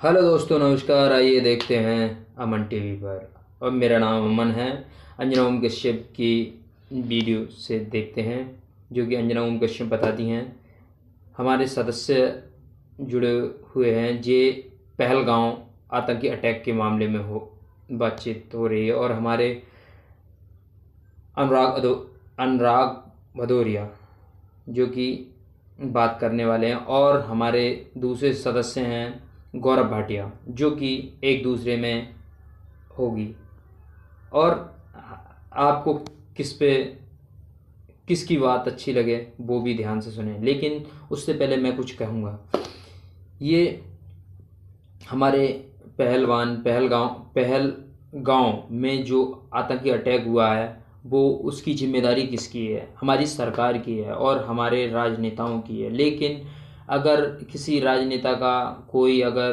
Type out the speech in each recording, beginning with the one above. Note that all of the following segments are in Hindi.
हेलो दोस्तों, नमस्कार। आइए देखते हैं अमन टीवी पर। और मेरा नाम अमन है। अंजना ओम कश्यप की वीडियो से देखते हैं, जो कि अंजना ओम कश्यप बताती हैं। हमारे सदस्य जुड़े हुए हैं। जे पहलगांव आतंकी अटैक के मामले में बातचीत हो रही है, और हमारे अनुराग भदौरिया जो कि बात करने वाले हैं, और हमारे दूसरे सदस्य हैं गौरव भाटिया, जो कि एक दूसरे में होगी। और आपको किसकी बात अच्छी लगे वो भी ध्यान से सुने। लेकिन उससे पहले मैं कुछ कहूँगा। ये हमारे पहलगांव में जो आतंकी अटैक हुआ है, वो उसकी जिम्मेदारी किसकी है? हमारी सरकार की है और हमारे राजनेताओं की है। लेकिन अगर किसी राजनेता का कोई अगर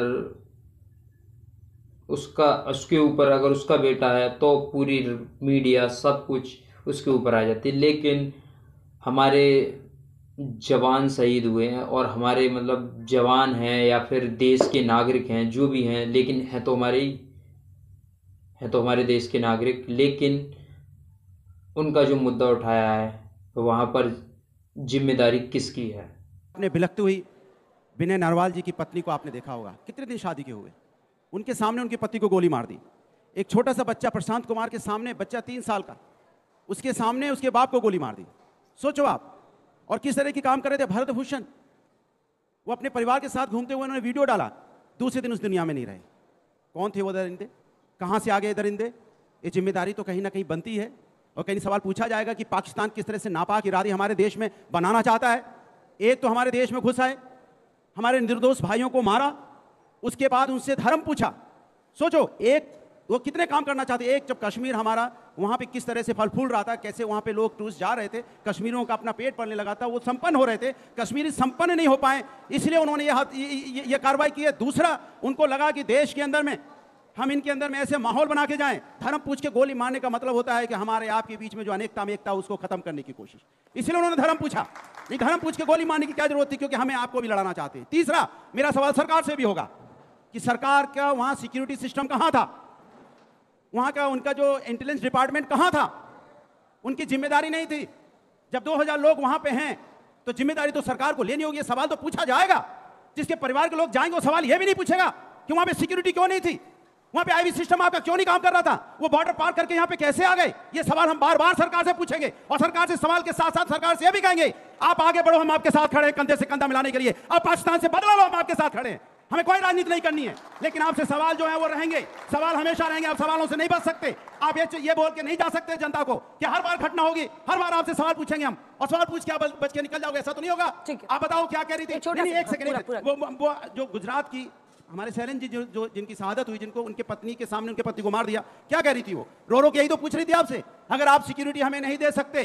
उसके ऊपर अगर उसका बेटा है, तो पूरी मीडिया सब कुछ उसके ऊपर आ जाती है। लेकिन हमारे जवान शहीद हुए हैं, और हमारे मतलब जवान हैं या फिर देश के नागरिक हैं, जो भी हैं, लेकिन हैं तो हमारे देश के नागरिक। लेकिन उनका जो मुद्दा उठाया है, तो वहाँ पर जिम्मेदारी किसकी है? आपने बिलखती हुई विनय नरवाल जी की पत्नी को आपने देखा होगा, कितने दिन शादी के हुए, उनके सामने उनकी पति को गोली मार दी। एक छोटा सा बच्चा प्रशांत कुमार के सामने, बच्चा 3 साल का, उसके सामने उसके बाप को गोली मार दी। सोचो आप। और किस तरह की काम कर रहे थे भरत भूषण, वो अपने परिवार के साथ घूमते हुए उन्होंने वीडियो डाला, दूसरे दिन उस दुनिया में नहीं रहे। कौन थे वो दरिंदे? कहाँ से आ गए दरिंदे? ये जिम्मेदारी तो कहीं ना कहीं बनती है। और कहीं सवाल पूछा जाएगा कि पाकिस्तान किस तरह से नापाक इरादे हमारे देश में बनाना चाहता है। एक तो हमारे देश में घुस आए, हमारे निर्दोष भाइयों को मारा, उसके बाद उनसे धर्म पूछा। सोचो, एक वो कितने काम करना चाहते। एक जब कश्मीर हमारा वहां पे किस तरह से फल फूल रहा था, कैसे वहां पे लोग टूरिस्ट जा रहे थे, कश्मीरियों का अपना पेट पलने लगा था, वो संपन्न हो रहे थे। कश्मीरी संपन्न नहीं हो पाए, इसलिए उन्होंने यह कार्रवाई की है। दूसरा, उनको लगा कि देश के अंदर में हम इनके अंदर में ऐसे माहौल बना के जाएं। धर्म पूछ के गोली मारने का मतलब होता है कि हमारे आपके बीच में जो अनेकता में एकता, उसको खत्म करने की कोशिश। इसलिए उन्होंने धर्म पूछा। नहीं, धर्म पूछ के गोली मारने की क्या जरूरत थी, क्योंकि हमें आपको भी लड़ाना चाहते हैं। तीसरा, मेरा सवाल सरकार से भी होगा कि सरकार का वहां सिक्योरिटी सिस्टम कहां था? वहां का उनका जो इंटेलिजेंस डिपार्टमेंट कहां था? उनकी जिम्मेदारी नहीं थी। जब 2000 लोग वहां पे हैं, तो जिम्मेदारी तो सरकार को लेनी होगी। सवाल तो पूछा जाएगा। जिसके परिवार के लोग जाएंगे वो सवाल यह भी नहीं पूछेगा कि वहां पे सिक्योरिटी क्यों नहीं थी, वहां पे आईवी सिस्टम आपका क्यों नहीं काम कर रहा था, वो बॉर्डर पार करके यहां पे कैसे आ गए। ये सवाल हम बार बार सरकार से पूछेंगे, और सरकार से सवाल के साथ साथ सरकार से यह भी कहेंगे, आप आगे बढ़ो, हम आपके साथ खड़े हैं कंधे से कंधा मिलाने के लिए। आप पाकिस्तान से बदला लो, हम आपके साथ खड़े हैं। हमें कोई राजनीति नहीं करनी है, लेकिन आपसे सवाल जो है वो रहेंगे। सवाल हमेशा रहेंगे, आप सवालों से नहीं बच सकते। आप ये बोल के नहीं जा सकते जनता को कि हर बार घटना होगी, हर बार आपसे सवाल पूछेंगे हम, और सवाल पूछ के आप बच के निकल जाओगे। ऐसा तो नहीं होगा। आप बताओ क्या कह रही थी? नहीं, एक सेकंड। वो जो गुजरात की हमारे शैलन जी जो जिनकी शहादत हुई, जिनको उनके पत्नी के सामने उनके पति को मार दिया, क्या कह रही थी? वो रो के यही तो पूछ रही थी आपसे, अगर आप सिक्योरिटी हमें नहीं दे सकते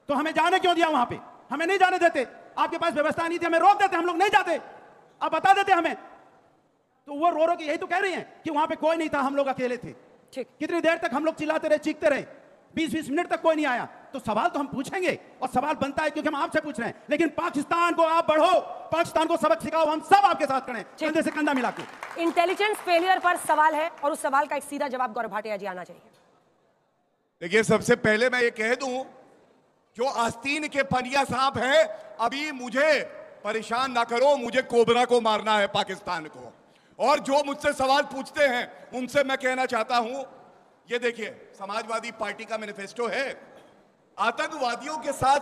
तो हमें जाने क्यों दिया? वहां पे हमें नहीं जाने देते, आपके पास व्यवस्था नहीं थी, हमें रोक देते, हम लोग नहीं जाते, आप बता देते हमें। तो वो रो के यही तो कह रही हैं कि वहां पे कोई नहीं था, हम लोग अकेले थे। कितनी देर तक हम लोग चिल्लाते रहे, चीखते रहे, 20-20 मिनट तक कोई नहीं आया। तो सवाल तो हम पूछेंगे, और सवाल बनता है क्योंकि हम आपसे पूछ रहे हैं। लेकिन पाकिस्तान को आप बढ़ो, पाकिस्तान को सबक सिखाओ, हम सब आपके साथ खड़े हैं, कंधे से कंधा मिला के। इंटेलिजेंस फेलियर पर सवाल है, और उस सवाल का एक सीधा जवाब गौरव भाटिया जी आना चाहिए। देखिए, सबसे पहले मैं ये कह दूं, जो आस्तीन के पनिया सांप है, अभी मुझे परेशान ना करो, मुझे कोबरा को मारना है, पाकिस्तान को। और जो मुझसे सवाल पूछते हैं उनसे मैं कहना चाहता हूं, ये देखिए, समाजवादी पार्टी का मैनिफेस्टो है, आतंकवादियों के साथ